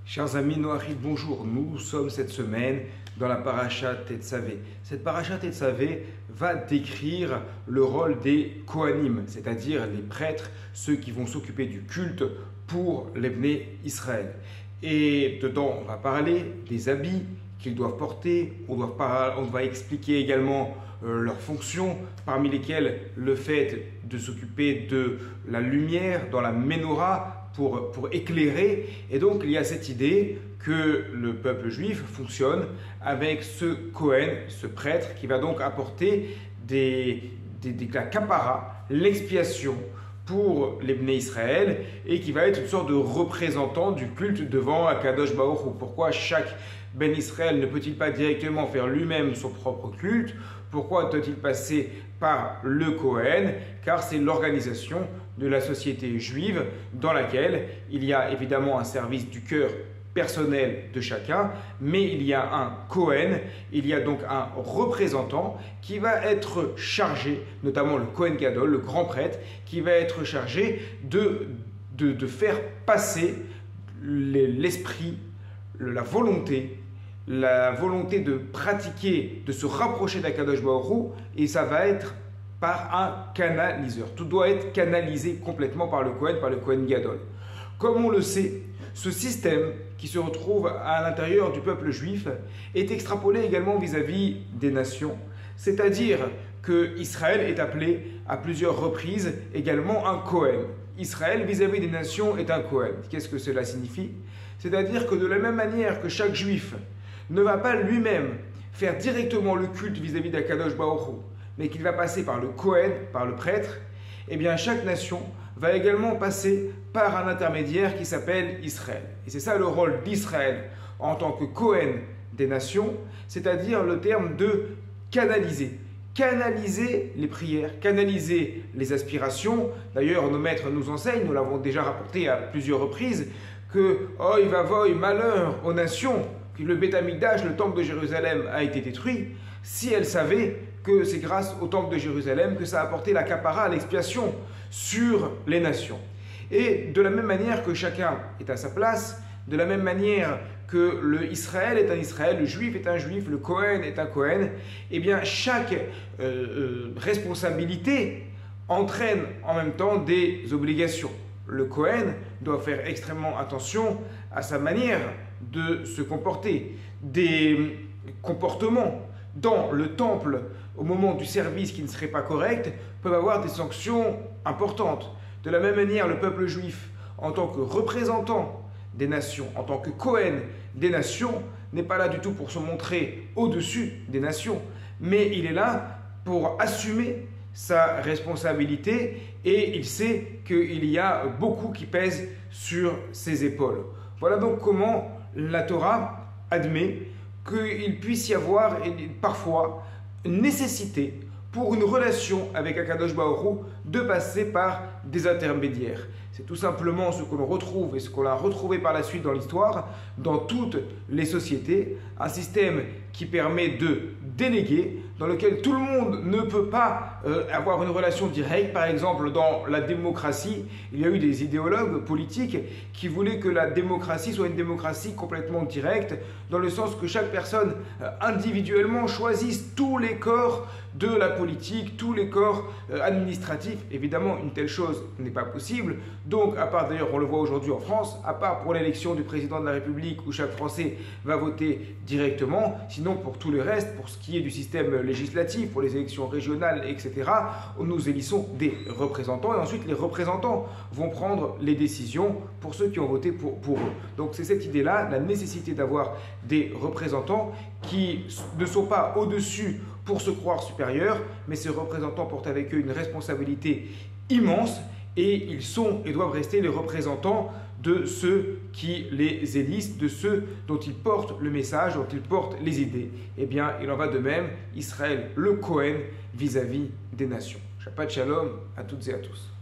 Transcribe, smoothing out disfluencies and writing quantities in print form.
Chers amis Noachid, bonjour. Nous sommes cette semaine dans la paracha Tetzavé. Cette paracha Tetzavé va décrire le rôle des Kohanim, c'est-à-dire les prêtres, ceux qui vont s'occuper du culte pour les Bnei Israël. Et dedans, on va parler des habits qu'ils doivent porter, on va expliquer également leurs fonctions, parmi lesquelles le fait de s'occuper de la lumière dans la menorah, pour éclairer. Et donc il y a cette idée que le peuple juif fonctionne avec ce Kohen, ce prêtre, qui va donc apporter la kapara, l'expiation pour les Bnei Israël, et qui va être une sorte de représentant du culte devant Akadosh Baruch Hu. Pourquoi chaque Ben Israël ne peut-il pas directement faire lui-même son propre culte? Pourquoi doit-il passer par le Kohen? Car c'est l'organisation de la société juive dans laquelle il y a évidemment un service du cœur personnel de chacun, mais il y a un Kohen, il y a donc un représentant qui va être chargé, notamment le Kohen Gadol, le grand prêtre, qui va être chargé de faire passer l'esprit, la volonté de pratiquer, de se rapprocher d'Akadosh Baruch Hu, et ça va être par un canaliseur. Tout doit être canalisé complètement par le Kohen Gadol. Comme on le sait, ce système qui se retrouve à l'intérieur du peuple juif est extrapolé également vis-à-vis des nations. C'est-à-dire que Israël est appelé à plusieurs reprises également un Kohen. Israël vis-à-vis des nations est un Kohen. Qu'est-ce que cela signifie? C'est-à-dire que de la même manière que chaque juif ne va pas lui-même faire directement le culte vis-à-vis d'Akadosh Baruch Hu, mais qu'il va passer par le Kohen, par le prêtre, eh bien chaque nation va également passer par un intermédiaire qui s'appelle Israël. Et c'est ça le rôle d'Israël en tant que Kohen des nations, c'est-à-dire le terme de canaliser. Canaliser les prières, canaliser les aspirations. D'ailleurs, nos maîtres nous enseignent, nous l'avons déjà rapporté à plusieurs reprises, que « Oy vavoy, malheur aux nations », que le Beth Amikdash, le temple de Jérusalem, a été détruit, si elles savaient que c'est grâce au temple de Jérusalem que ça a apporté la kapara, l'expiation sur les nations. Et de la même manière que chacun est à sa place, de la même manière que le Israël est un Israël, le Juif est un Juif, le Kohen est un Kohen, eh bien chaque responsabilité entraîne en même temps des obligations. Le Kohen doit faire extrêmement attention à sa manière de se comporter. Des comportements dans le temple au moment du service qui ne serait pas correct peuvent avoir des sanctions importantes. De la même manière, le peuple juif, en tant que représentant des nations, en tant que Kohen des nations, n'est pas là du tout pour se montrer au-dessus des nations, mais il est là pour assumer sa responsabilité, et il sait qu'il y a beaucoup qui pèse sur ses épaules. Voilà donc comment la Torah admet qu'il puisse y avoir parfois une nécessité pour une relation avec Akadosh Baruch Hu de passer par des intermédiaires. C'est tout simplement ce que l'on retrouve et ce qu'on a retrouvé par la suite dans l'histoire, dans toutes les sociétés, un système qui permet de déléguer, dans lequel tout le monde ne peut pas avoir une relation directe. Par exemple, dans la démocratie, il y a eu des idéologues politiques qui voulaient que la démocratie soit une démocratie complètement directe, dans le sens que chaque personne individuellement choisisse tous les corps de la politique, tous les corps administratifs. Évidemment, une telle chose n'est pas possible. Donc, à part d'ailleurs, on le voit aujourd'hui en France, à part pour l'élection du président de la République où chaque Français va voter directement, sinon pour tout le reste, pour ce qui est du système législatif, pour les élections régionales, etc., nous élissons des représentants, et ensuite les représentants vont prendre les décisions pour ceux qui ont voté pour eux. Donc c'est cette idée-là, la nécessité d'avoir des représentants qui ne sont pas au-dessus pour se croire supérieurs, mais ces représentants portent avec eux une responsabilité immense, et ils sont et doivent rester les représentants de ceux qui les élisent, de ceux dont ils portent le message, dont ils portent les idées. Eh bien, il en va de même, Israël, le Kohen, vis-à-vis des nations. Shabbat Shalom à toutes et à tous.